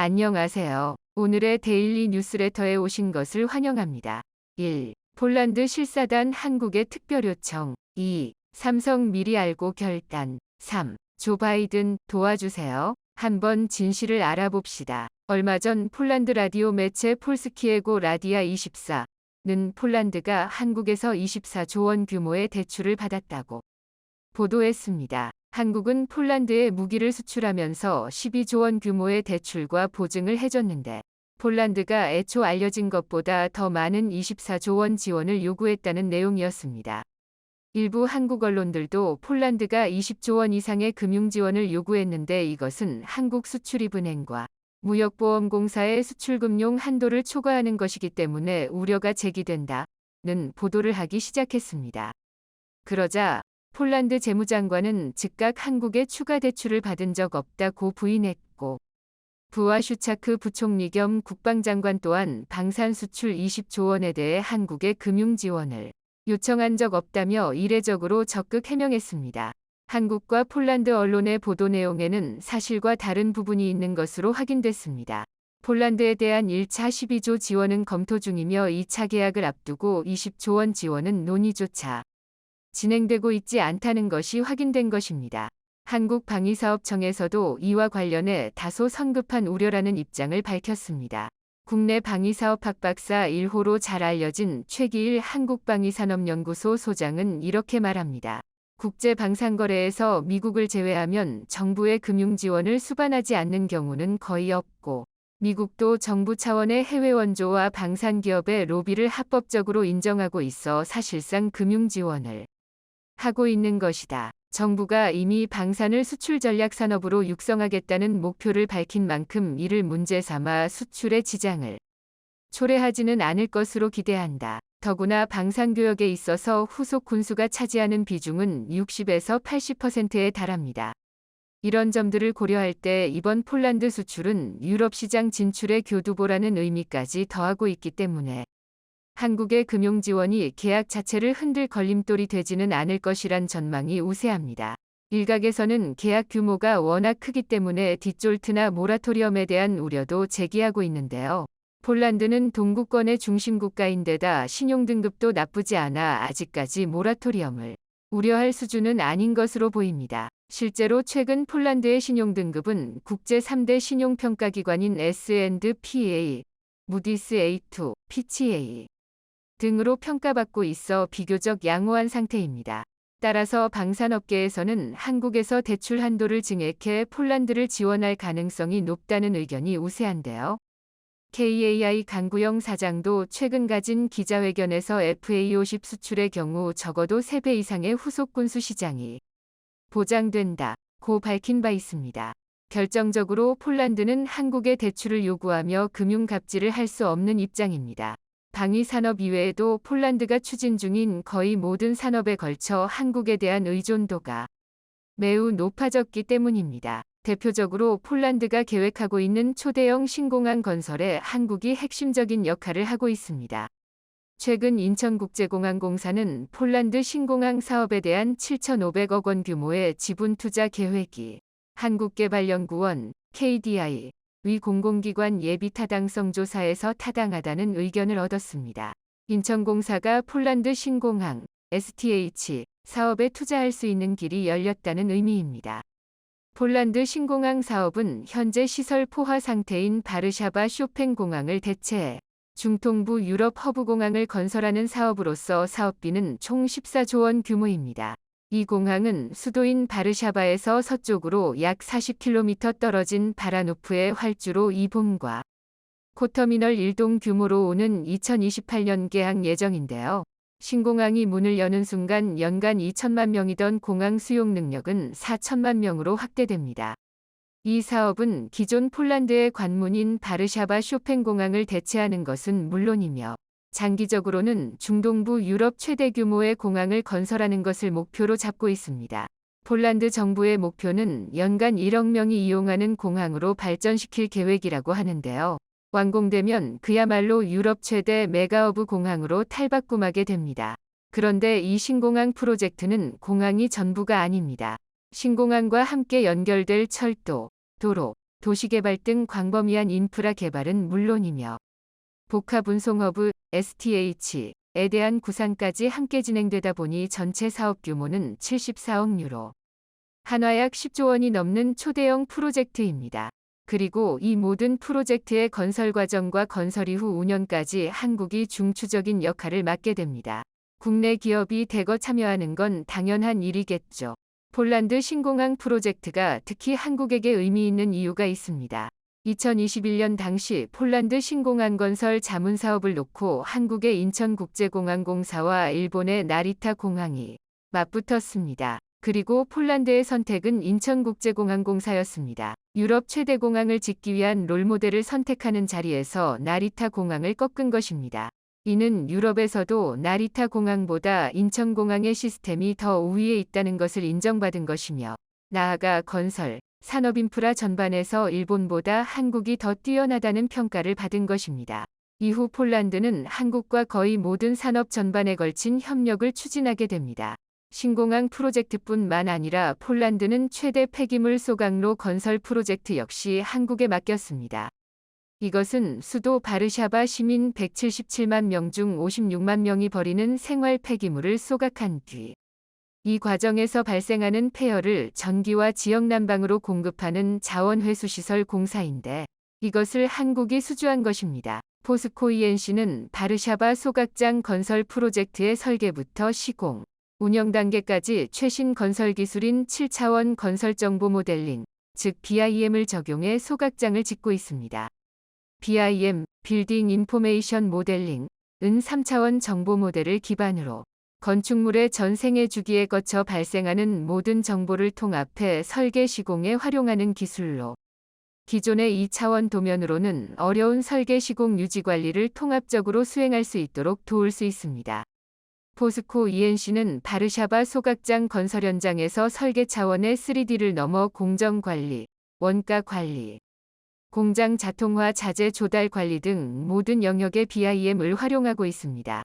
안녕하세요. 오늘의 데일리 뉴스레터에 오신 것을 환영합니다. 1. 폴란드 실사단 한국에 특별 요청. 2. 삼성 미리 알고 결단. 3. 조 바이든 도와주세요. 한번 진실을 알아봅시다. 얼마 전 폴란드 라디오 매체 폴스키에고 라디아 24는 폴란드가 한국에서 24조 원 규모의 대출을 받았다고 보도했습니다. 한국은 폴란드에 무기를 수출하면서 12조 원 규모의 대출과 보증을 해줬는데 폴란드가 애초 알려진 것보다 더 많은 24조 원 지원을 요구했다는 내용이었습니다. 일부 한국 언론들도 폴란드가 20조 원 이상의 금융 지원을 요구했는데 이것은 한국수출입은행과 무역보험공사의 수출금융 한도를 초과하는 것이기 때문에 우려가 제기된다는 보도를 하기 시작했습니다. 그러자 폴란드 재무장관은 즉각 한국에 추가 대출을 받은 적 없다고 부인했고 부와 슈차크 부총리 겸 국방장관 또한 방산 수출 20조 원에 대해 한국에 금융 지원을 요청한 적 없다며 이례적으로 적극 해명했습니다. 한국과 폴란드 언론의 보도 내용에는 사실과 다른 부분이 있는 것으로 확인됐습니다. 폴란드에 대한 1차 12조 지원은 검토 중이며 2차 계약을 앞두고 20조 원 지원은 논의조차 진행되고 있지 않다는 것이 확인된 것입니다. 한국방위사업청에서도 이와 관련해 다소 성급한 우려라는 입장을 밝혔습니다. 국내 방위사업 학박사 1호로 잘 알려진 최기일 한국방위산업연구소 소장은 이렇게 말합니다. 국제방산거래에서 미국을 제외하면 정부의 금융 지원을 수반하지 않는 경우는 거의 없고 미국도 정부 차원의 해외 원조와 방산기업의 로비를 합법적으로 인정하고 있어 사실상 금융 지원을 하고 있는 것이다. 정부가 이미 방산을 수출 전략 산업으로 육성하겠다는 목표를 밝힌 만큼 이를 문제 삼아 수출의 지장을 초래하지는 않을 것으로 기대한다. 더구나 방산교역에 있어서 후속 군수가 차지하는 비중은 60에서 80%에 달합니다. 이런 점들을 고려할 때 이번 폴란드 수출은 유럽 시장 진출의 교두보라는 의미까지 더하고 있기 때문에 한국의 금융 지원이 계약 자체를 흔들 걸림돌이 되지는 않을 것이란 전망이 우세합니다. 일각에서는 계약 규모가 워낙 크기 때문에 디졸트나 모라토리엄에 대한 우려도 제기하고 있는데요. 폴란드는 동구권의 중심 국가인데다 신용등급도 나쁘지 않아 아직까지 모라토리엄을 우려할 수준은 아닌 것으로 보입니다. 실제로 최근 폴란드의 신용등급은 국제 3대 신용평가기관인 S&P, 무디스 A2, 피치 등으로 평가받고 있어 비교적 양호한 상태입니다. 따라서 방산업계에서는 한국에서 대출 한도를 증액해 폴란드를 지원할 가능성이 높다는 의견이 우세한데요. KAI 강구영 사장도 최근 가진 기자회견에서 FA50 수출의 경우 적어도 3배 이상의 후속 군수 시장이 보장된다고 밝힌 바 있습니다. 결정적으로 폴란드는 한국에 대출을 요구하며 금융 갑질을 할 수 없는 입장입니다. 방위산업 이외에도 폴란드가 추진 중인 거의 모든 산업에 걸쳐 한국에 대한 의존도가 매우 높아졌기 때문입니다. 대표적으로 폴란드가 계획하고 있는 초대형 신공항 건설에 한국이 핵심적인 역할을 하고 있습니다. 최근 인천국제공항공사는 폴란드 신공항 사업에 대한 7,500억 원 규모의 지분 투자 계획이 한국개발연구원, KDI, 위 공공기관 예비 타당성 조사에서 타당하다는 의견을 얻었습니다. 인천공사가 폴란드 신공항, STH, 사업에 투자할 수 있는 길이 열렸다는 의미입니다. 폴란드 신공항 사업은 현재 시설 포화 상태인 바르샤바 쇼팽 공항을 대체해 중동부 유럽 허브 공항을 건설하는 사업으로서 사업비는 총 14조 원 규모입니다. 이 공항은 수도인 바르샤바에서 서쪽으로 약 40km 떨어진 바라노프의 활주로 2봄과 코터미널 1동 규모로 오는 2028년 개항 예정인데요. 신공항이 문을 여는 순간 연간 2천만 명이던 공항 수용 능력은 4천만 명으로 확대됩니다. 이 사업은 기존 폴란드의 관문인 바르샤바 쇼팽 공항을 대체하는 것은 물론이며 장기적으로는 중동부 유럽 최대 규모의 공항을 건설하는 것을 목표로 잡고 있습니다. 폴란드 정부의 목표는 연간 1억 명이 이용하는 공항으로 발전시킬 계획이라고 하는데요. 완공되면 그야말로 유럽 최대 메가허브 공항으로 탈바꿈하게 됩니다. 그런데 이 신공항 프로젝트는 공항이 전부가 아닙니다. 신공항과 함께 연결될 철도, 도로, 도시개발 등 광범위한 인프라 개발은 물론이며 복합운송허브 STH에 대한 구상까지 함께 진행되다 보니 전체 사업 규모는 74억 유로, 한화약 10조 원이 넘는 초대형 프로젝트입니다. 그리고 이 모든 프로젝트의 건설 과정과 건설 이후 운영까지 한국이 중추적인 역할을 맡게 됩니다. 국내 기업이 대거 참여하는 건 당연한 일이겠죠. 폴란드 신공항 프로젝트가 특히 한국에게 의미 있는 이유가 있습니다. 2021년 당시 폴란드 신공항 건설 자문 사업을 놓고 한국의 인천국제공항공사와 일본의 나리타 공항이 맞붙었습니다. 그리고 폴란드의 선택은 인천국제공항공사였습니다. 유럽 최대 공항을 짓기 위한 롤모델을 선택하는 자리에서 나리타 공항을 꺾은 것입니다. 이는 유럽에서도 나리타 공항보다 인천공항의 시스템이 더 우위에 있다는 것을 인정받은 것이며, 나아가 건설, 산업인프라 전반에서 일본보다 한국이 더 뛰어나다는 평가를 받은 것입니다. 이후 폴란드는 한국과 거의 모든 산업 전반에 걸친 협력을 추진하게 됩니다. 신공항 프로젝트뿐만 아니라 폴란드는 최대 폐기물 소각로 건설 프로젝트 역시 한국에 맡겼습니다. 이것은 수도 바르샤바 시민 177만 명 중 56만 명이 버리는 생활 폐기물을 소각한 뒤 이 과정에서 발생하는 폐열을 전기와 지역 난방으로 공급하는 자원회수시설 공사인데, 이것을 한국이 수주한 것입니다. 포스코 ENC는 바르샤바 소각장 건설 프로젝트의 설계부터 시공, 운영 단계까지 최신 건설 기술인 7차원 건설 정보 모델링, 즉 BIM을 적용해 소각장을 짓고 있습니다. BIM, 빌딩 인포메이션 모델링은 3차원 정보 모델을 기반으로 건축물의 전 생애 주기에 거쳐 발생하는 모든 정보를 통합해 설계 시공에 활용하는 기술로, 기존의 2차원 도면으로는 어려운 설계 시공 유지 관리를 통합적으로 수행할 수 있도록 도울 수 있습니다. 포스코 ENC는 바르샤바 소각장 건설 현장에서 설계 차원의 3D를 넘어 공정 관리, 원가 관리, 공장 자동화 자재 조달 관리 등 모든 영역의 BIM을 활용하고 있습니다.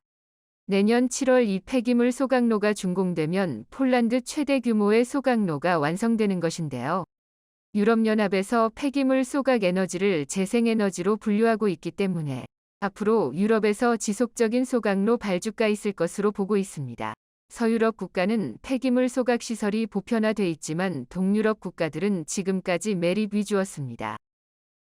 내년 7월 이 폐기물 소각로가 준공되면 폴란드 최대 규모의 소각로가 완성되는 것인데요. 유럽연합에서 폐기물 소각 에너지를 재생에너지로 분류하고 있기 때문에 앞으로 유럽에서 지속적인 소각로 발주가 있을 것으로 보고 있습니다. 서유럽 국가는 폐기물 소각 시설이 보편화돼 있지만 동유럽 국가들은 지금까지 매립 위주였습니다.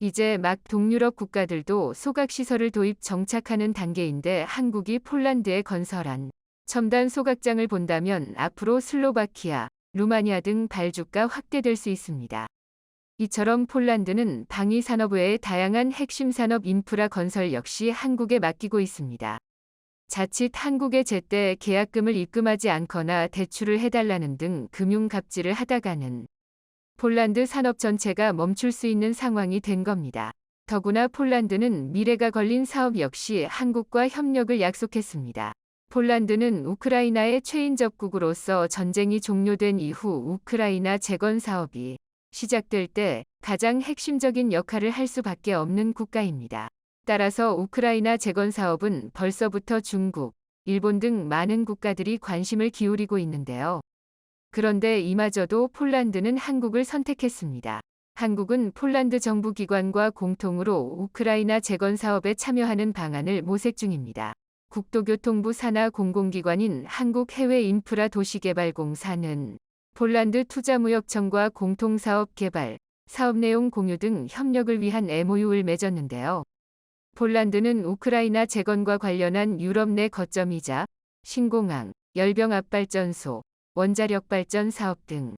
이제 막 동유럽 국가들도 소각시설을 도입 정착하는 단계인데, 한국이 폴란드에 건설한 첨단 소각장을 본다면 앞으로 슬로바키아, 루마니아 등 발주가 확대될 수 있습니다. 이처럼 폴란드는 방위산업 외의 다양한 핵심 산업 인프라 건설 역시 한국에 맡기고 있습니다. 자칫 한국에 제때 계약금을 입금하지 않거나 대출을 해달라는 등 금융 갑질을 하다가는 폴란드 산업 전체가 멈출 수 있는 상황이 된 겁니다. 더구나 폴란드는 미래가 걸린 사업 역시 한국과 협력을 약속했습니다. 폴란드는 우크라이나의 최인접국으로서 전쟁이 종료된 이후 우크라이나 재건 사업이 시작될 때 가장 핵심적인 역할을 할 수밖에 없는 국가입니다. 따라서 우크라이나 재건 사업은 벌써부터 중국, 일본 등 많은 국가들이 관심을 기울이고 있는데요. 그런데 이마저도 폴란드는 한국을 선택했습니다. 한국은 폴란드 정부 기관과 공통으로 우크라이나 재건 사업에 참여하는 방안을 모색 중입니다. 국토교통부 산하 공공기관인 한국해외인프라도시개발공사는 폴란드 투자무역청과 공통사업 개발, 사업 내용 공유 등 협력을 위한 MOU를 맺었는데요. 폴란드는 우크라이나 재건과 관련한 유럽 내 거점이자 신공항, 열병압발전소, 원자력 발전 사업 등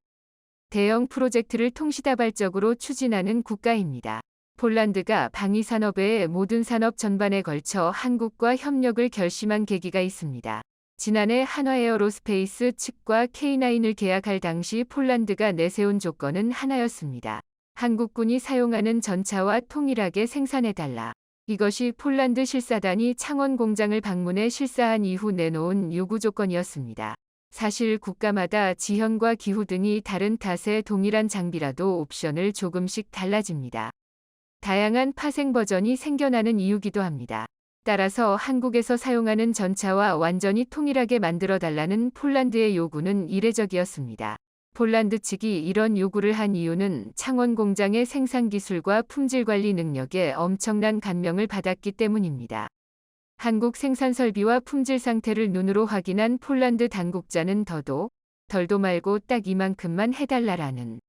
대형 프로젝트를 통시다발적으로 추진하는 국가입니다. 폴란드가 방위산업 외의 모든 산업 전반에 걸쳐 한국과 협력을 결심한 계기가 있습니다. 지난해 한화에어로스페이스 측과 K9을 계약할 당시 폴란드가 내세운 조건은 하나였습니다. 한국군이 사용하는 전차와 통일하게 생산해달라. 이것이 폴란드 실사단이 창원 공장을 방문해 실사한 이후 내놓은 요구 조건이었습니다. 사실 국가마다 지형과 기후 등이 다른 탓에 동일한 장비라도 옵션을 조금씩 달라집니다. 다양한 파생 버전이 생겨나는 이유기도 합니다. 따라서 한국에서 사용하는 전차와 완전히 통일하게 만들어 달라는 폴란드의 요구는 이례적이었습니다. 폴란드 측이 이런 요구를 한 이유는 창원 공장의 생산 기술과 품질 관리 능력에 엄청난 감명을 받았기 때문입니다. 한국 생산 설비와 품질 상태를 눈으로 확인한 폴란드 당국자는 더도 덜도 말고 딱 이만큼만 해달라라는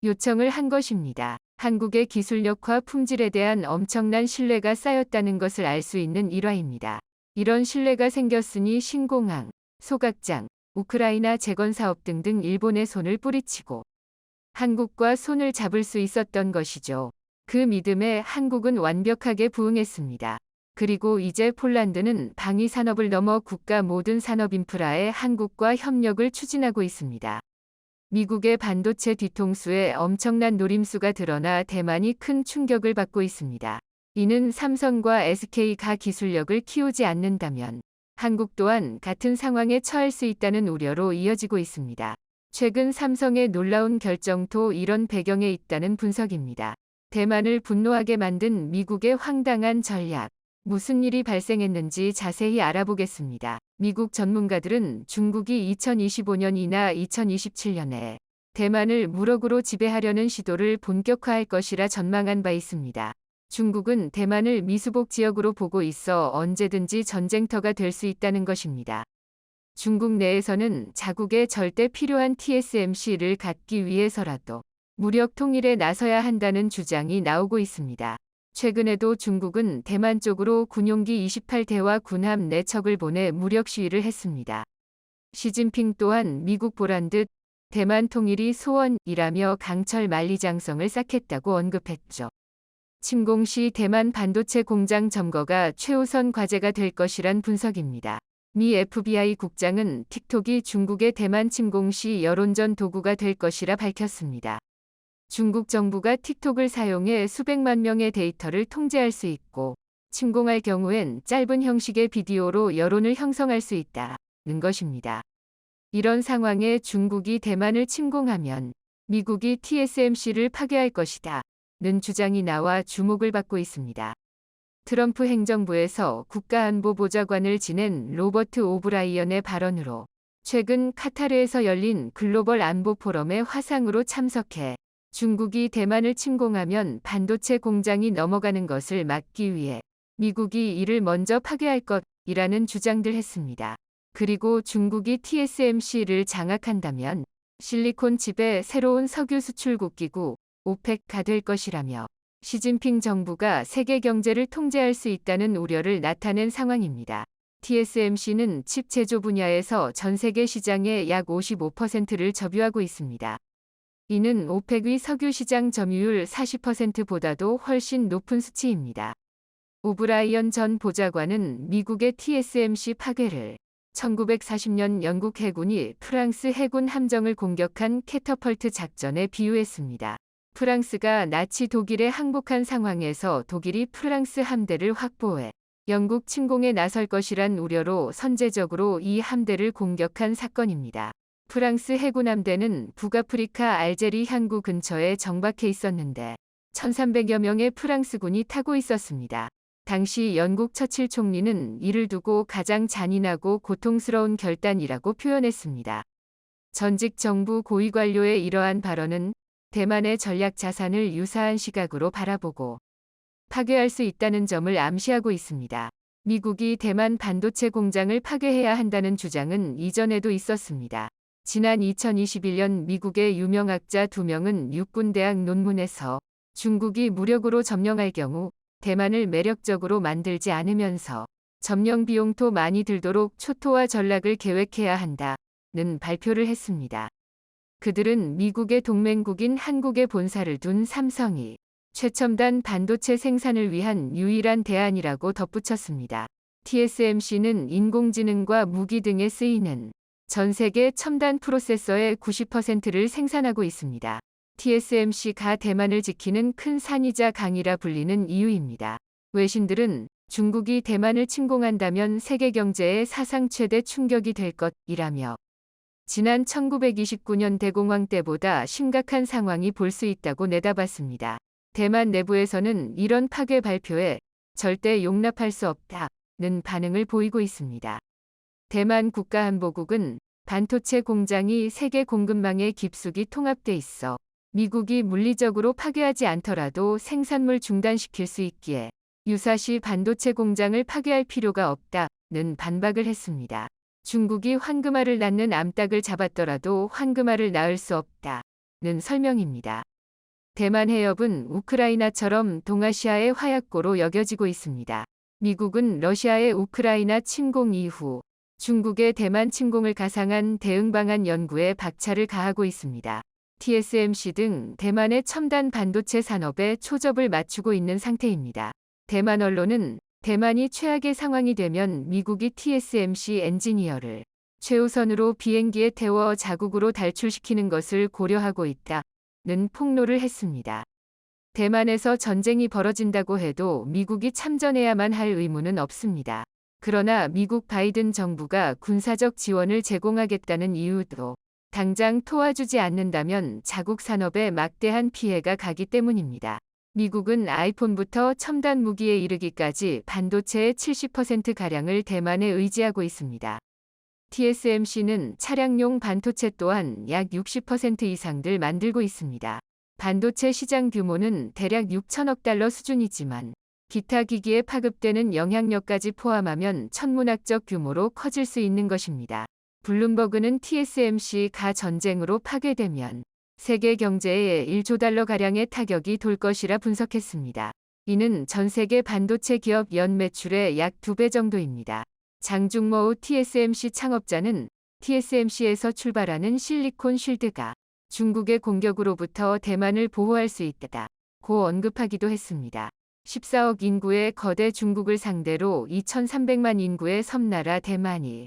요청을 한 것입니다. 한국의 기술력과 품질에 대한 엄청난 신뢰가 쌓였다는 것을 알 수 있는 일화입니다. 이런 신뢰가 생겼으니 신공항, 소각장, 우크라이나 재건 사업 등등 일본의 손을 뿌리치고 한국과 손을 잡을 수 있었던 것이죠. 그 믿음에 한국은 완벽하게 부응했습니다. 그리고 이제 폴란드는 방위 산업을 넘어 국가 모든 산업 인프라에 한국과 협력을 추진하고 있습니다. 미국의 반도체 뒤통수에 엄청난 노림수가 드러나 대만이 큰 충격을 받고 있습니다. 이는 삼성과 SK가 기술력을 키우지 않는다면 한국 또한 같은 상황에 처할 수 있다는 우려로 이어지고 있습니다. 최근 삼성의 놀라운 결정도 이런 배경에 있다는 분석입니다. 대만을 분노하게 만든 미국의 황당한 전략. 무슨 일이 발생했는지 자세히 알아보겠습니다. 미국 전문가들은 중국이 2025년이나 2027년에 대만을 무력으로 지배하려는 시도를 본격화할 것이라 전망한 바 있습니다. 중국은 대만을 미수복 지역으로 보고 있어 언제든지 전쟁터가 될 수 있다는 것입니다. 중국 내에서는 자국에 절대 필요한 TSMC를 갖기 위해서라도 무력 통일에 나서야 한다는 주장이 나오고 있습니다. 최근에도 중국은 대만 쪽으로 군용기 28대와 군함 4척을 보내 무력 시위를 했습니다. 시진핑 또한 미국 보란 듯 대만 통일이 소원이라며 강철 만리장성을 쌓겠다고 언급했죠. 침공 시 대만 반도체 공장 점거가 최우선 과제가 될 것이란 분석입니다. 미 FBI 국장은 틱톡이 중국의 대만 침공 시 여론전 도구가 될 것이라 밝혔습니다. 중국 정부가 틱톡을 사용해 수백만 명의 데이터를 통제할 수 있고 침공할 경우엔 짧은 형식의 비디오로 여론을 형성할 수 있다는 것입니다. 이런 상황에 중국이 대만을 침공하면 미국이 TSMC를 파괴할 것이다. 는 주장이 나와 주목을 받고 있습니다. 트럼프 행정부에서 국가안보보좌관을 지낸 로버트 오브라이언의 발언으로 최근 카타르에서 열린 글로벌 안보 포럼에 화상으로 참석해 중국이 대만을 침공하면 반도체 공장이 넘어가는 것을 막기 위해 미국이 이를 먼저 파괴할 것이라는 주장들 했습니다. 그리고 중국이 TSMC를 장악한다면 실리콘 칩의 새로운 석유 수출국 기구 오펙가 될 것이라며 시진핑 정부가 세계 경제를 통제할 수 있다는 우려를 나타낸 상황입니다. TSMC는 칩 제조 분야에서 전 세계 시장의 약 55%를 점유하고 있습니다. 이는 오펙의 석유 시장 점유율 40%보다도 훨씬 높은 수치입니다. 오브라이언 전 보좌관은 미국의 TSMC 파괴를 1940년 영국 해군이 프랑스 해군 함정을 공격한 캐터펄트 작전에 비유했습니다. 프랑스가 나치 독일에 항복한 상황에서 독일이 프랑스 함대를 확보해 영국 침공에 나설 것이란 우려로 선제적으로 이 함대를 공격한 사건입니다. 프랑스 해군 함대는 북아프리카 알제리 항구 근처에 정박해 있었는데 1300여 명의 프랑스군이 타고 있었습니다. 당시 영국 처칠 총리는 이를 두고 가장 잔인하고 고통스러운 결단이라고 표현했습니다. 전직 정부 고위 관료의 이러한 발언은 대만의 전략 자산을 유사한 시각으로 바라보고 파괴할 수 있다는 점을 암시하고 있습니다. 미국이 대만 반도체 공장을 파괴해야 한다는 주장은 이전에도 있었습니다. 지난 2021년 미국의 유명학자 2명은 육군대학 논문에서 중국이 무력으로 점령할 경우 대만을 매력적으로 만들지 않으면서 점령 비용도 많이 들도록 초토화 전략을 계획해야 한다는 발표를 했습니다. 그들은 미국의 동맹국인 한국에 본사를 둔 삼성이 최첨단 반도체 생산을 위한 유일한 대안이라고 덧붙였습니다. TSMC는 인공지능과 무기 등에 쓰이는 전 세계 첨단 프로세서의 90%를 생산하고 있습니다. TSMC가 대만을 지키는 큰 산이자 강이라 불리는 이유입니다. 외신들은 중국이 대만을 침공한다면 세계 경제에 사상 최대 충격이 될 것이라며 지난 1929년 대공황 때보다 심각한 상황이 볼 수 있다고 내다봤습니다. 대만 내부에서는 이런 파괴 발표에 절대 용납할 수 없다는 반응을 보이고 있습니다. 대만 국가안보국은 반도체 공장이 세계 공급망에 깊숙이 통합돼 있어 미국이 물리적으로 파괴하지 않더라도 생산물 중단시킬 수 있기에 유사시 반도체 공장을 파괴할 필요가 없다는 반박을 했습니다. 중국이 황금알을 낳는 암탉을 잡았더라도 황금알을 낳을 수 없다는 설명입니다. 대만 해협은 우크라이나처럼 동아시아의 화약고로 여겨지고 있습니다. 미국은 러시아의 우크라이나 침공 이후 중국의 대만 침공을 가상한 대응 방안 연구에 박차를 가하고 있습니다. TSMC 등 대만의 첨단 반도체 산업에 초접을 맞추고 있는 상태입니다. 대만 언론은 대만이 최악의 상황이 되면 미국이 TSMC 엔지니어를 최우선으로 비행기에 태워 자국으로 탈출시키는 것을 고려하고 있다는 폭로를 했습니다. 대만에서 전쟁이 벌어진다고 해도 미국이 참전해야만 할 의무는 없습니다. 그러나 미국 바이든 정부가 군사적 지원을 제공하겠다는 이유도 당장 도와주지 않는다면 자국 산업에 막대한 피해가 가기 때문입니다. 미국은 아이폰부터 첨단 무기에 이르기까지 반도체의 70%가량을 대만에 의지하고 있습니다. TSMC는 차량용 반도체 또한 약 60% 이상을 만들고 있습니다. 반도체 시장 규모는 대략 6천억 달러 수준이지만 기타 기기에 파급되는 영향력까지 포함하면 천문학적 규모로 커질 수 있는 것입니다. 블룸버그는 TSMC가 전쟁으로 파괴되면 세계 경제에 1조 달러가량의 타격이 돌 것이라 분석했습니다. 이는 전 세계 반도체 기업 연 매출의 약 2배 정도입니다. 장중모우 TSMC 창업자는 TSMC에서 출발하는 실리콘 쉴드가 중국의 공격으로부터 대만을 보호할 수 있다고 언급하기도 했습니다. 14억 인구의 거대 중국을 상대로 2,300만 인구의 섬나라 대만이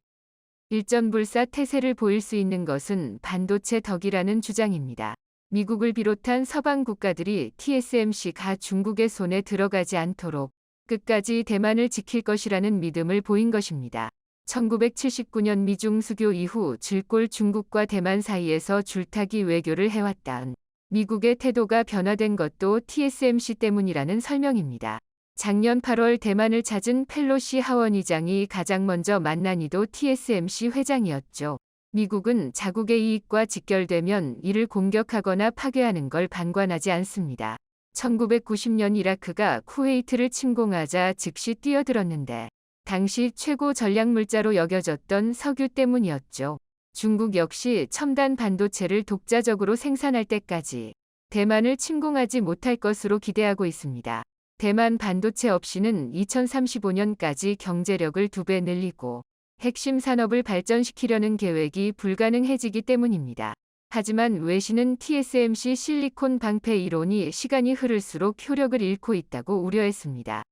일전불사 태세를 보일 수 있는 것은 반도체 덕이라는 주장입니다. 미국을 비롯한 서방 국가들이 TSMC가 중국의 손에 들어가지 않도록 끝까지 대만을 지킬 것이라는 믿음을 보인 것입니다. 1979년 미중 수교 이후 질골 중국과 대만 사이에서 줄타기 외교를 해왔다는 미국의 태도가 변화된 것도 TSMC 때문이라는 설명입니다. 작년 8월 대만을 찾은 펠로시 하원의장이 가장 먼저 만난 이도 TSMC 회장이었죠. 미국은 자국의 이익과 직결되면 이를 공격하거나 파괴하는 걸 방관하지 않습니다. 1990년 이라크가 쿠웨이트를 침공하자 즉시 뛰어들었는데 당시 최고 전략물자로 여겨졌던 석유 때문이었죠. 중국 역시 첨단 반도체를 독자적으로 생산할 때까지 대만을 침공하지 못할 것으로 기대하고 있습니다. 대만 반도체 없이는 2035년까지 경제력을 2배 늘리고 핵심 산업을 발전시키려는 계획이 불가능해지기 때문입니다. 하지만 외신은 TSMC 실리콘 방패 이론이 시간이 흐를수록 효력을 잃고 있다고 우려했습니다.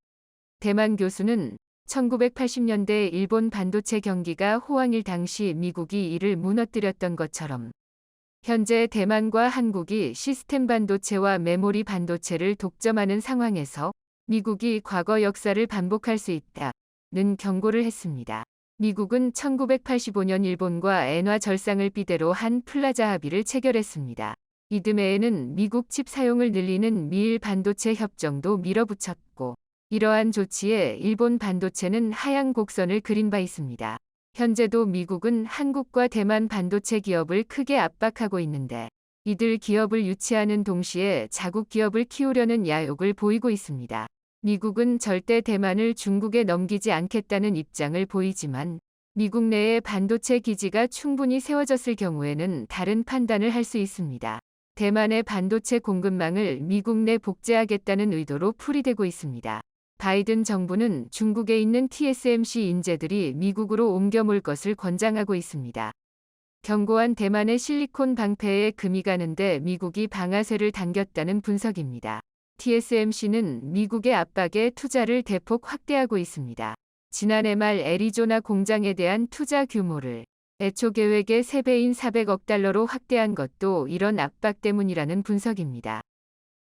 대만 교수는 1980년대 일본 반도체 경기가 호황일 당시 미국이 이를 무너뜨렸던 것처럼 현재 대만과 한국이 시스템 반도체와 메모리 반도체를 독점하는 상황에서 미국이 과거 역사를 반복할 수 있다는 경고를 했습니다. 미국은 1985년 일본과 엔화 절상을 비대로 한 플라자 합의를 체결했습니다. 이듬해에는 미국 칩 사용을 늘리는 미일 반도체 협정도 밀어붙였고 이러한 조치에 일본 반도체는 하향 곡선을 그린 바 있습니다. 현재도 미국은 한국과 대만 반도체 기업을 크게 압박하고 있는데 이들 기업을 유치하는 동시에 자국 기업을 키우려는 야욕을 보이고 있습니다. 미국은 절대 대만을 중국에 넘기지 않겠다는 입장을 보이지만 미국 내에 반도체 기지가 충분히 세워졌을 경우에는 다른 판단을 할 수 있습니다. 대만의 반도체 공급망을 미국 내 복제하겠다는 의도로 풀이되고 있습니다. 바이든 정부는 중국에 있는 TSMC 인재들이 미국으로 옮겨몰 것을 권장하고 있습니다. 견고한 대만의 실리콘 방패에 금이 가는데 미국이 방아쇠를 당겼다는 분석입니다. TSMC는 미국의 압박에 투자를 대폭 확대하고 있습니다. 지난해 말 애리조나 공장에 대한 투자 규모를 애초 계획의 3배인 400억 달러로 확대한 것도 이런 압박 때문이라는 분석입니다.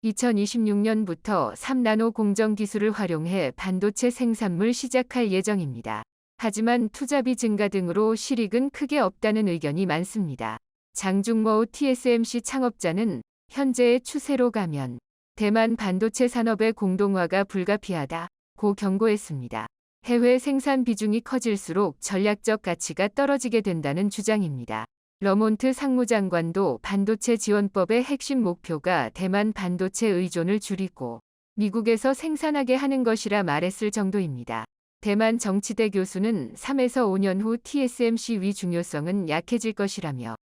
2026년부터 3나노 공정 기술을 활용해 반도체 생산물 시작할 예정입니다. 하지만 투자비 증가 등으로 실익은 크게 없다는 의견이 많습니다. 장중모우 TSMC 창업자는 현재의 추세로 가면 대만 반도체 산업의 공동화가 불가피하다고 경고했습니다. 해외 생산 비중이 커질수록 전략적 가치가 떨어지게 된다는 주장입니다. 러몬트 상무장관도 반도체 지원법의 핵심 목표가 대만 반도체 의존을 줄이고 미국에서 생산하게 하는 것이라 말했을 정도입니다. 대만 정치대 교수는 3에서 5년 후 TSMC 위 중요성은 약해질 것이라며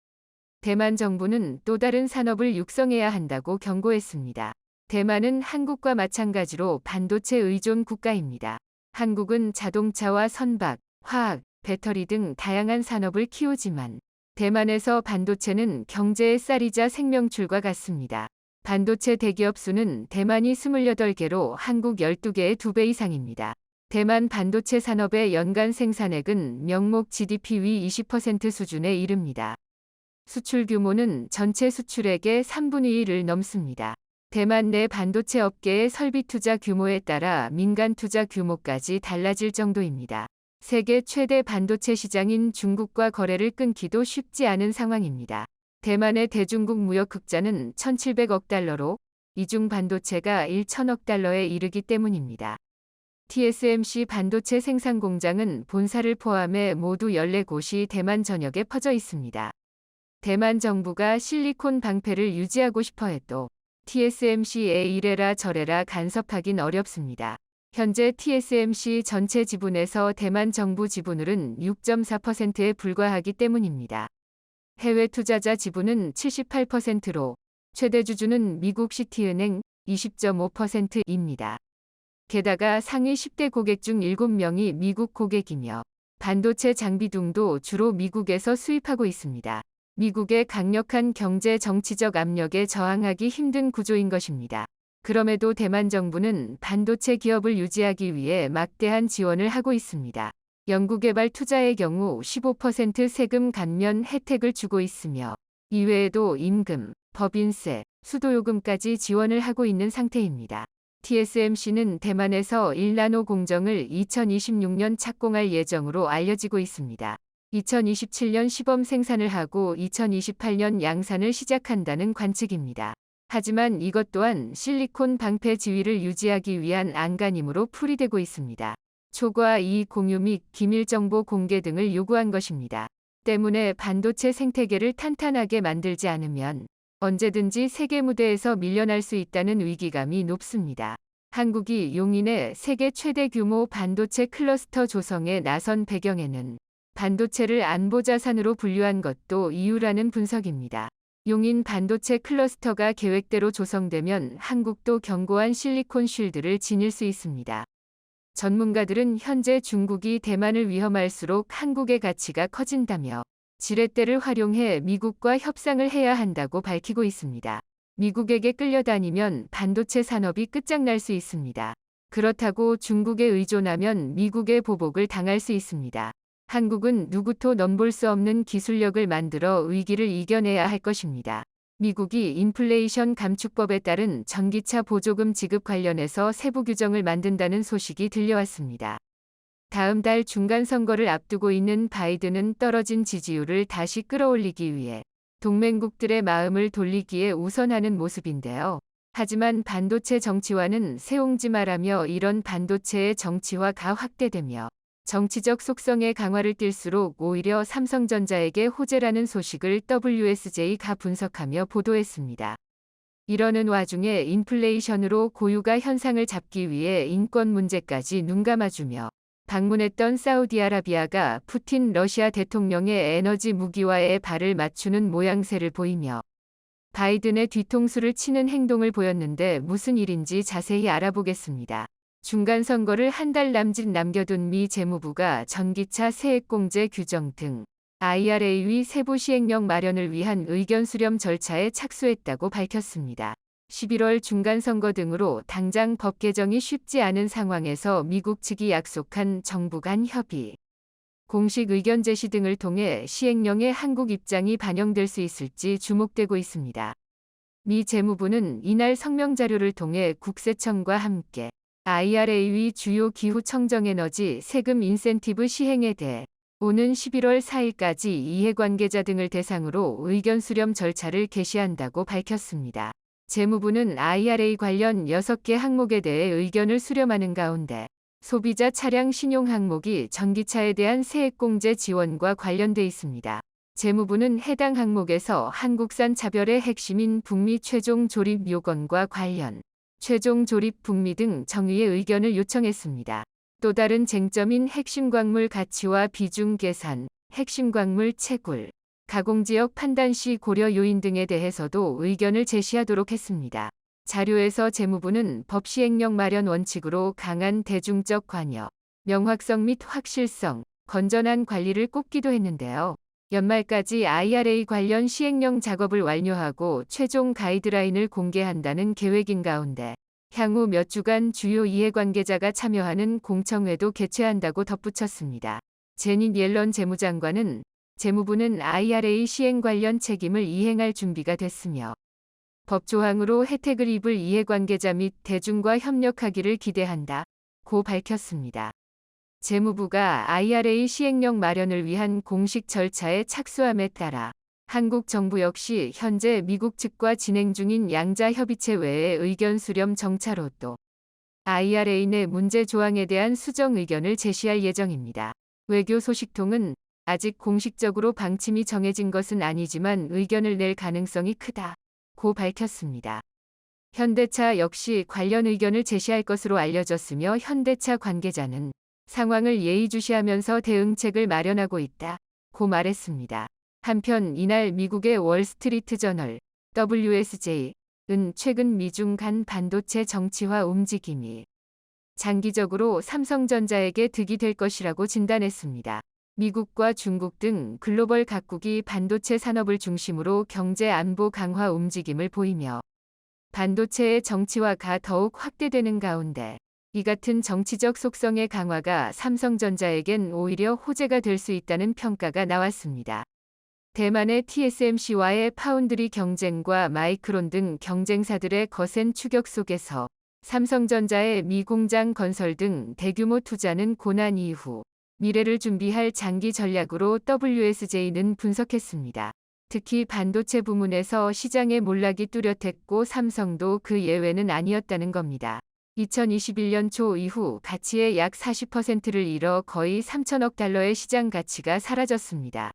대만 정부는 또 다른 산업을 육성해야 한다고 경고했습니다. 대만은 한국과 마찬가지로 반도체 의존 국가입니다. 한국은 자동차와 선박, 화학, 배터리 등 다양한 산업을 키우지만 대만에서 반도체는 경제의 쌀이자 생명줄과 같습니다. 반도체 대기업 수는 대만이 28개로 한국 12개의 2배 이상입니다. 대만 반도체 산업의 연간 생산액은 명목 GDP 위 20% 수준에 이릅니다. 수출 규모는 전체 수출액의 3분의 1을 넘습니다. 대만 내 반도체 업계의 설비 투자 규모에 따라 민간 투자 규모까지 달라질 정도입니다. 세계 최대 반도체 시장인 중국과 거래를 끊기도 쉽지 않은 상황입니다. 대만의 대중국 무역 흑자는 1,700억 달러로 이중 반도체가 1,000억 달러에 이르기 때문입니다. TSMC 반도체 생산 공장은 본사를 포함해 모두 14곳이 대만 전역에 퍼져 있습니다. 대만 정부가 실리콘 방패를 유지하고 싶어 해도 TSMC에 이래라 저래라 간섭하긴 어렵습니다. 현재 TSMC 전체 지분에서 대만 정부 지분율은 6.4%에 불과하기 때문입니다. 해외 투자자 지분은 78%로 최대 주주는 미국 시티은행 20.5%입니다. 게다가 상위 10대 고객 중 7명이 미국 고객이며 반도체 장비 등도 주로 미국에서 수입하고 있습니다. 미국의 강력한 경제 정치적 압력에 저항하기 힘든 구조인 것입니다. 그럼에도 대만 정부는 반도체 기업을 유지하기 위해 막대한 지원을 하고 있습니다. 연구개발 투자의 경우 15% 세금 감면 혜택을 주고 있으며 이외에도 임금, 법인세, 수도요금까지 지원을 하고 있는 상태입니다. TSMC는 대만에서 1나노 공정을 2026년 착공할 예정으로 알려지고 있습니다. 2027년 시범 생산을 하고 2028년 양산을 시작한다는 관측입니다. 하지만 이것 또한 실리콘 방패 지위를 유지하기 위한 안간힘으로 풀이되고 있습니다. 초과 이익 공유 및 기밀 정보 공개 등을 요구한 것입니다. 때문에 반도체 생태계를 탄탄하게 만들지 않으면 언제든지 세계 무대에서 밀려날 수 있다는 위기감이 높습니다. 한국이 용인의 세계 최대 규모 반도체 클러스터 조성에 나선 배경에는 반도체를 안보 자산으로 분류한 것도 이유라는 분석입니다. 용인 반도체 클러스터가 계획대로 조성되면 한국도 견고한 실리콘 쉴드를 지닐 수 있습니다. 전문가들은 현재 중국이 대만을 위험할수록 한국의 가치가 커진다며 지렛대를 활용해 미국과 협상을 해야 한다고 밝히고 있습니다. 미국에게 끌려다니면 반도체 산업이 끝장날 수 있습니다. 그렇다고 중국에 의존하면 미국의 보복을 당할 수 있습니다. 한국은 누구도 넘볼 수 없는 기술력을 만들어 위기를 이겨내야 할 것입니다. 미국이 인플레이션 감축법에 따른 전기차 보조금 지급 관련해서 세부 규정을 만든다는 소식이 들려왔습니다. 다음 달 중간 선거를 앞두고 있는 바이든은 떨어진 지지율을 다시 끌어올리기 위해 동맹국들의 마음을 돌리기에 우선하는 모습인데요. 하지만 반도체 정치화는 세옹지마라며 이런 반도체의 정치화가 확대되며 정치적 속성의 강화를 띨수록 오히려 삼성전자에게 호재라는 소식을 WSJ가 분석하며 보도했습니다. 이러는 와중에 인플레이션으로 고유가 현상을 잡기 위해 인권 문제까지 눈감아주며 방문했던 사우디아라비아가 푸틴 러시아 대통령의 에너지 무기화에 발을 맞추는 모양새를 보이며 바이든의 뒤통수를 치는 행동을 보였는데 무슨 일인지 자세히 알아보겠습니다. 중간 선거를 한 달 남짓 남겨둔 미 재무부가 전기차 세액공제 규정 등 IRA 세부 시행령 마련을 위한 의견 수렴 절차에 착수했다고 밝혔습니다. 11월 중간 선거 등으로 당장 법 개정이 쉽지 않은 상황에서 미국 측이 약속한 정부 간 협의, 공식 의견 제시 등을 통해 시행령에 한국 입장이 반영될 수 있을지 주목되고 있습니다. 미 재무부는 이날 성명 자료를 통해 국세청과 함께 IRA 주요 기후 청정에너지 세금 인센티브 시행에 대해 오는 11월 4일까지 이해관계자 등을 대상으로 의견 수렴 절차를 개시한다고 밝혔습니다. 재무부는 IRA 관련 6개 항목에 대해 의견을 수렴하는 가운데 소비자 차량 신용 항목이 전기차에 대한 세액공제 지원과 관련돼 있습니다. 재무부는 해당 항목에서 한국산 차별의 핵심인 북미 최종 조립 요건과 관련 최종 조립 북미 등 정의의 의견을 요청했습니다. 또 다른 쟁점인 핵심 광물 가치와 비중 계산, 핵심 광물 채굴, 가공지역 판단 시 고려 요인 등에 대해서도 의견을 제시하도록 했습니다. 자료에서 재무부는 법 시행령 마련 원칙으로 강한 대중적 관여, 명확성 및 확실성, 건전한 관리를 꼽기도 했는데요. 연말까지 IRA 관련 시행령 작업을 완료하고 최종 가이드라인을 공개한다는 계획인 가운데 향후 몇 주간 주요 이해관계자가 참여하는 공청회도 개최한다고 덧붙였습니다. 제닛 옐런 재무장관은 재무부는 IRA 시행 관련 책임을 이행할 준비가 됐으며 법 조항으로 혜택을 입을 이해관계자 및 대중과 협력하기를 기대한다 고 밝혔습니다. 재무부가 IRA 시행령 마련을 위한 공식 절차에 착수함에 따라 한국 정부 역시 현재 미국 측과 진행 중인 양자 협의체 외에 의견 수렴 정차로 또 IRA 내 문제 조항에 대한 수정 의견을 제시할 예정입니다. 외교 소식통은 아직 공식적으로 방침이 정해진 것은 아니지만 의견을 낼 가능성이 크다 고 밝혔습니다. 현대차 역시 관련 의견을 제시할 것으로 알려졌으며 현대차 관계자는 상황을 예의주시하면서 대응책을 마련하고 있다 고 말했습니다. 한편 이날 미국의 월스트리트 저널 WSJ은 최근 미중 간 반도체 정치화 움직임이 장기적으로 삼성전자에게 득이 될 것이라고 진단했습니다. 미국과 중국 등 글로벌 각국이 반도체 산업을 중심으로 경제 안보 강화 움직임을 보이며 반도체의 정치화가 더욱 확대되는 가운데 이 같은 정치적 속성의 강화가 삼성전자에겐 오히려 호재가 될 수 있다는 평가가 나왔습니다. 대만의 TSMC와의 파운드리 경쟁과 마이크론 등 경쟁사들의 거센 추격 속에서 삼성전자의 미 공장 건설 등 대규모 투자는 고난 이후 미래를 준비할 장기 전략으로 WSJ는 분석했습니다. 특히 반도체 부문에서 시장의 몰락이 뚜렷했고 삼성도 그 예외는 아니었다는 겁니다. 2021년 초 이후 가치의 약 40%를 잃어 거의 3천억 달러의 시장 가치가 사라졌습니다.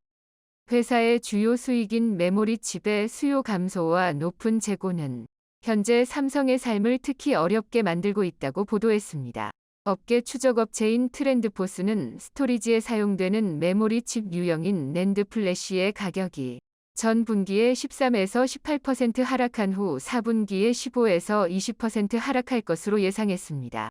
회사의 주요 수익인 메모리 칩의 수요 감소와 높은 재고는 현재 삼성의 삶을 특히 어렵게 만들고 있다고 보도했습니다. 업계 추적업체인 트렌드포스는 스토리지에 사용되는 메모리 칩 유형인 낸드 플래시의 가격이 전 분기에 13에서 18% 하락한 후 4분기에 15에서 20% 하락할 것으로 예상했습니다.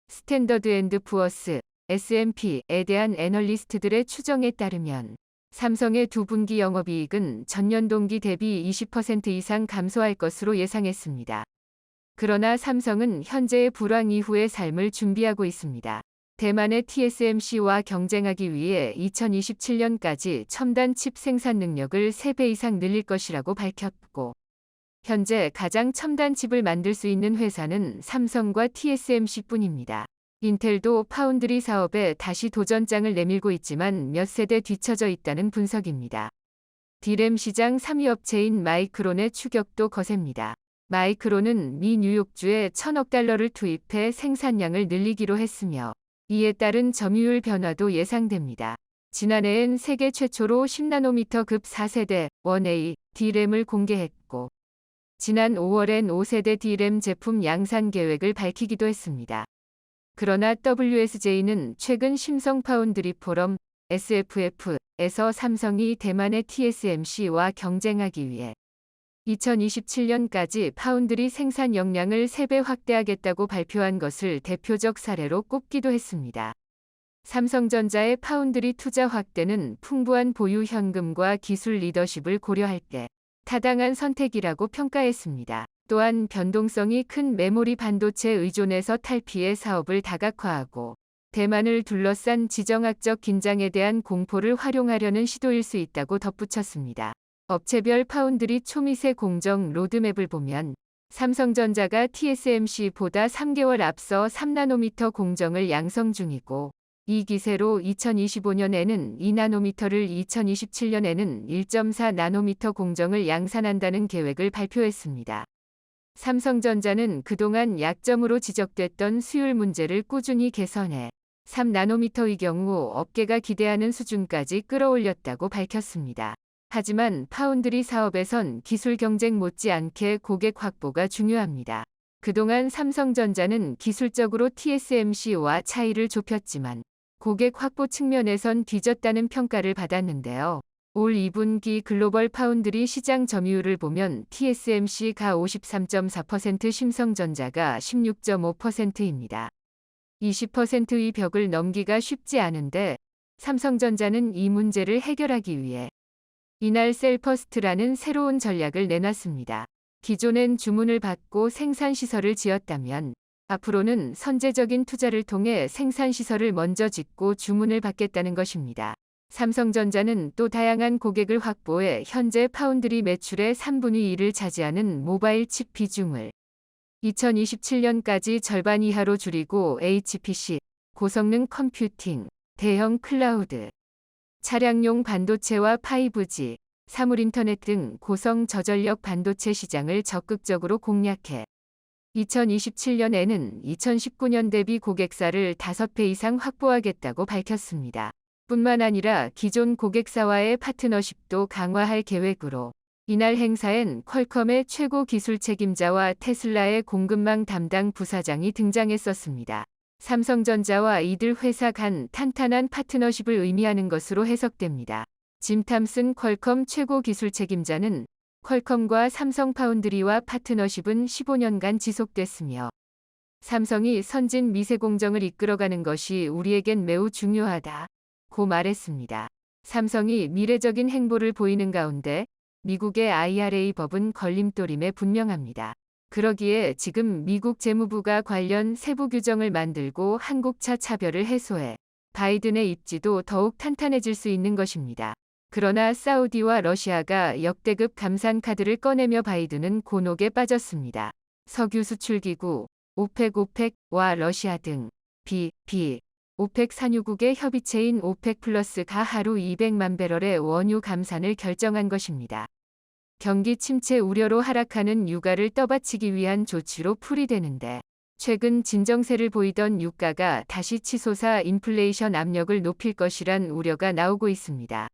스탠더드 앤드 푸어스 S&P에 대한 애널리스트들의 추정에 따르면 삼성의 2분기 영업이익은 전년 동기 대비 20% 이상 감소할 것으로 예상했습니다. 그러나 삼성은 현재의 불황 이후의 삶을 준비하고 있습니다. 대만의 TSMC와 경쟁하기 위해 2027년까지 첨단 칩 생산 능력을 3배 이상 늘릴 것이라고 밝혔고 현재 가장 첨단 칩을 만들 수 있는 회사는 삼성과 TSMC뿐입니다. 인텔도 파운드리 사업에 다시 도전장을 내밀고 있지만 몇 세대 뒤처져 있다는 분석입니다. D램 시장 3위 업체인 마이크론의 추격도 거셉니다. 마이크론은 미 뉴욕주에 1,000억 달러를 투입해 생산량을 늘리기로 했으며 이에 따른 점유율 변화도 예상됩니다. 지난해엔 세계 최초로 10나노미터급 4세대 1A D램을 공개했고 지난 5월엔 5세대 D램 제품 양산 계획을 밝히기도 했습니다. 그러나 WSJ는 최근 심성 파운드리 포럼 SFF에서 삼성이 대만의 TSMC와 경쟁하기 위해 2027년까지 파운드리 생산 역량을 3배 확대하겠다고 발표한 것을 대표적 사례로 꼽기도 했습니다. 삼성전자의 파운드리 투자 확대는 풍부한 보유 현금과 기술 리더십을 고려할 때 타당한 선택이라고 평가했습니다. 또한 변동성이 큰 메모리 반도체 의존에서 탈피해 사업을 다각화하고 대만을 둘러싼 지정학적 긴장에 대한 공포를 활용하려는 시도일 수 있다고 덧붙였습니다. 업체별 파운드리 초미세 공정 로드맵을 보면 삼성전자가 TSMC보다 3개월 앞서 3나노미터 공정을 양성 중이고 이 기세로 2025년에는 2나노미터를 2027년에는 1.4나노미터 공정을 양산한다는 계획을 발표했습니다. 삼성전자는 그동안 약점으로 지적됐던 수율 문제를 꾸준히 개선해 3나노미터의 경우 업계가 기대하는 수준까지 끌어올렸다고 밝혔습니다. 하지만 파운드리 사업에선 기술 경쟁 못지않게 고객 확보가 중요합니다. 그동안 삼성전자는 기술적으로 TSMC와 차이를 좁혔지만 고객 확보 측면에선 뒤졌다는 평가를 받았는데요. 올 2분기 글로벌 파운드리 시장 점유율을 보면 TSMC가 53.4%, 삼성전자가 16.5%입니다. 20%의 벽을 넘기가 쉽지 않은데 삼성전자는 이 문제를 해결하기 위해 이날 셀퍼스트라는 새로운 전략을 내놨습니다. 기존엔 주문을 받고 생산시설을 지었다면 앞으로는 선제적인 투자를 통해 생산시설을 먼저 짓고 주문을 받겠다는 것입니다. 삼성전자는 또 다양한 고객을 확보해 현재 파운드리 매출의 3분의 1을 차지하는 모바일 칩 비중을 2027년까지 절반 이하로 줄이고 HPC, 고성능 컴퓨팅, 대형 클라우드, 차량용 반도체와 5G, 사물인터넷 등 고성 저전력 반도체 시장을 적극적으로 공략해 2027년에는 2019년 대비 고객사를 5배 이상 확보하겠다고 밝혔습니다. 뿐만 아니라 기존 고객사와의 파트너십도 강화할 계획으로 이날 행사엔 퀄컴의 최고 기술 책임자와 테슬라의 공급망 담당 부사장이 등장했었습니다. 삼성전자와 이들 회사 간 탄탄한 파트너십을 의미하는 것으로 해석됩니다. 짐 탐슨 퀄컴 최고 기술 책임자는 퀄컴과 삼성 파운드리와 파트너십은 15년간 지속됐으며 삼성이 선진 미세 공정을 이끌어가는 것이 우리에겐 매우 중요하다 고 말했습니다. 삼성이 미래적인 행보를 보이는 가운데 미국의 IRA 법은 걸림돌임에 분명합니다. 그러기에 지금 미국 재무부가 관련 세부 규정을 만들고 한국차 차별을 해소해 바이든의 입지도 더욱 탄탄해질 수 있는 것입니다. 그러나 사우디와 러시아가 역대급 감산 카드를 꺼내며 바이든은 곤혹에 빠졌습니다. 석유 수출기구 오펙와 러시아 등 오펙 산유국의 협의체인 오펙 플러스가 하루 200만 배럴의 원유 감산을 결정한 것입니다. 경기 침체 우려로 하락하는 유가를 떠받치기 위한 조치로 풀이되는데 최근 진정세를 보이던 유가가 다시 치솟아 인플레이션 압력을 높일 것이란 우려가 나오고 있습니다.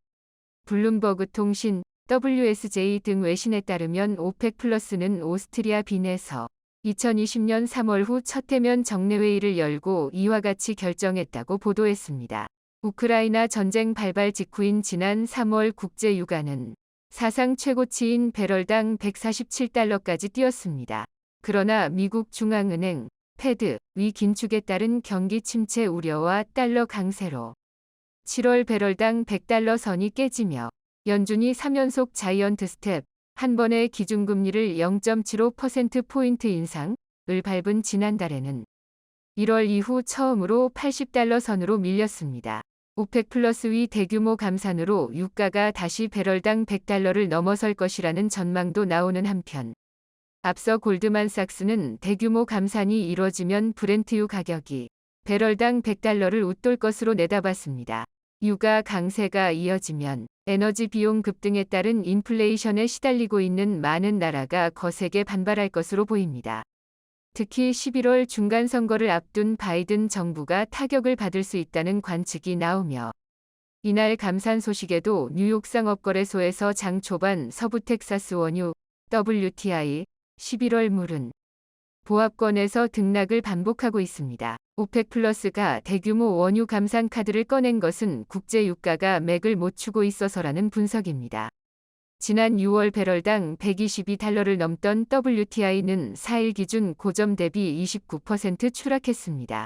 블룸버그 통신, WSJ 등 외신에 따르면 오펙 플러스는 오스트리아 빈에서 2020년 3월 후 첫 대면 정례회의를 열고 이와 같이 결정했다고 보도했습니다. 우크라이나 전쟁 발발 직후인 지난 3월 국제 유가는 사상 최고치인 배럴당 147달러까지 뛰었습니다. 그러나 미국 중앙은행 패드 위 긴축에 따른 경기 침체 우려와 달러 강세로 7월 배럴당 100달러 선이 깨지며 연준이 3연속 자이언트 스텝 한 번의 기준금리를 0.75%포인트 인상을 밟은 지난달에는 1월 이후 처음으로 80달러 선으로 밀렸습니다. 오펙 플러스 위 대규모 감산으로 유가가 다시 배럴당 100달러를 넘어설 것이라는 전망도 나오는 한편 앞서 골드만삭스는 대규모 감산이 이뤄지면 브렌트유 가격이 배럴당 100달러를 웃돌 것으로 내다봤습니다. 유가 강세가 이어지면 에너지 비용 급등에 따른 인플레이션에 시달리고 있는 많은 나라가 거세게 반발할 것으로 보입니다. 특히 11월 중간선거를 앞둔 바이든 정부가 타격을 받을 수 있다는 관측이 나오며 이날 감산 소식에도 뉴욕 상업거래소에서 장 초반 서부 텍사스 원유 WTI 11월 물은 보합권에서 등락을 반복하고 있습니다. 오펙 플러스가 대규모 원유 감산 카드를 꺼낸 것은 국제 유가가 맥을 못 추고 있어서라는 분석입니다. 지난 6월 배럴당 122달러를 넘던 WTI는 4일 기준 고점 대비 29% 추락했습니다.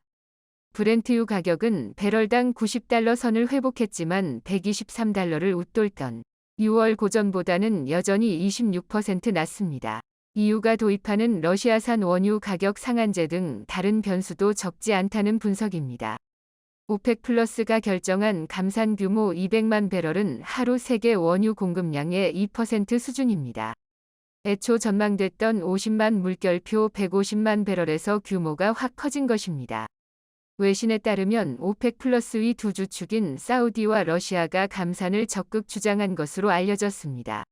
브렌트유 가격은 배럴당 90달러 선을 회복했지만 123달러를 웃돌던 6월 고점보다는 여전히 26% 낮습니다. EU가 도입하는 러시아산 원유 가격 상한제 등 다른 변수도 적지 않다는 분석입니다. 오펙 플러스가 결정한 감산 규모 200만 배럴은 하루 세계 원유 공급량의 2% 수준입니다. 애초 전망됐던 50만 물결표 150만 배럴에서 규모가 확 커진 것입니다. 외신에 따르면 오펙 플러스 위 두 주축인 사우디와 러시아가 감산을 적극 주장한 것으로 알려졌습니다.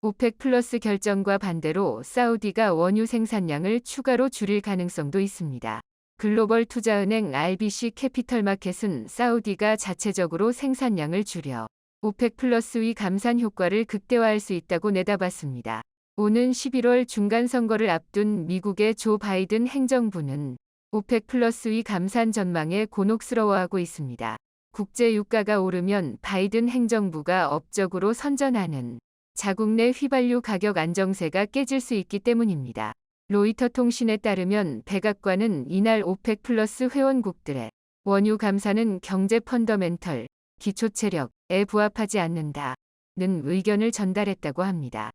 오펙 플러스 결정과 반대로 사우디가 원유 생산량을 추가로 줄일 가능성도 있습니다. 글로벌 투자은행 RBC 캐피털마켓은 사우디가 자체적으로 생산량을 줄여 오펙 플러스의 감산 효과를 극대화할 수 있다고 내다봤습니다. 오는 11월 중간선거를 앞둔 미국의 조 바이든 행정부는 오펙 플러스의 감산 전망에 곤혹스러워하고 있습니다. 국제 유가가 오르면 바이든 행정부가 업적으로 선전하는 자국 내 휘발유 가격 안정세가 깨질 수 있기 때문입니다. 로이터 통신에 따르면 백악관은 이날 오펙 플러스 회원국들의 원유 감산은 경제 펀더멘털, 기초 체력에 부합하지 않는다는 의견을 전달했다고 합니다.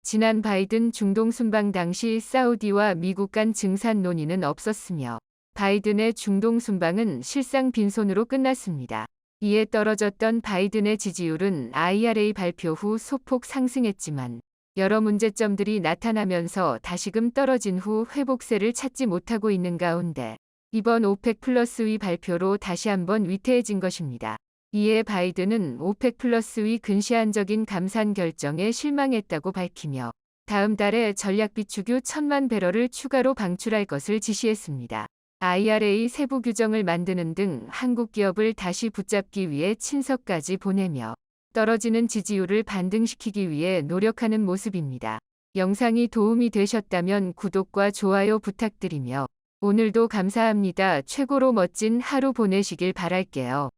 지난 바이든 중동 순방 당시 사우디와 미국 간 증산 논의는 없었으며 바이든의 중동 순방은 실상 빈손으로 끝났습니다. 이에 떨어졌던 바이든의 지지율은 IRA 발표 후 소폭 상승했지만 여러 문제점들이 나타나면서 다시금 떨어진 후 회복세를 찾지 못하고 있는 가운데 이번 오펙 플러스의 발표로 다시 한번 위태해진 것입니다. 이에 바이든은 오펙 플러스의 근시안적인 감산 결정에 실망했다고 밝히며 다음 달에 전략 비축유 1,000만 배럴을 추가로 방출할 것을 지시했습니다. IRA 세부 규정을 만드는 등 한국 기업을 다시 붙잡기 위해 친서까지 보내며 떨어지는 지지율을 반등시키기 위해 노력하는 모습입니다. 영상이 도움이 되셨다면 구독과 좋아요 부탁드리며 오늘도 감사합니다. 최고로 멋진 하루 보내시길 바랄게요.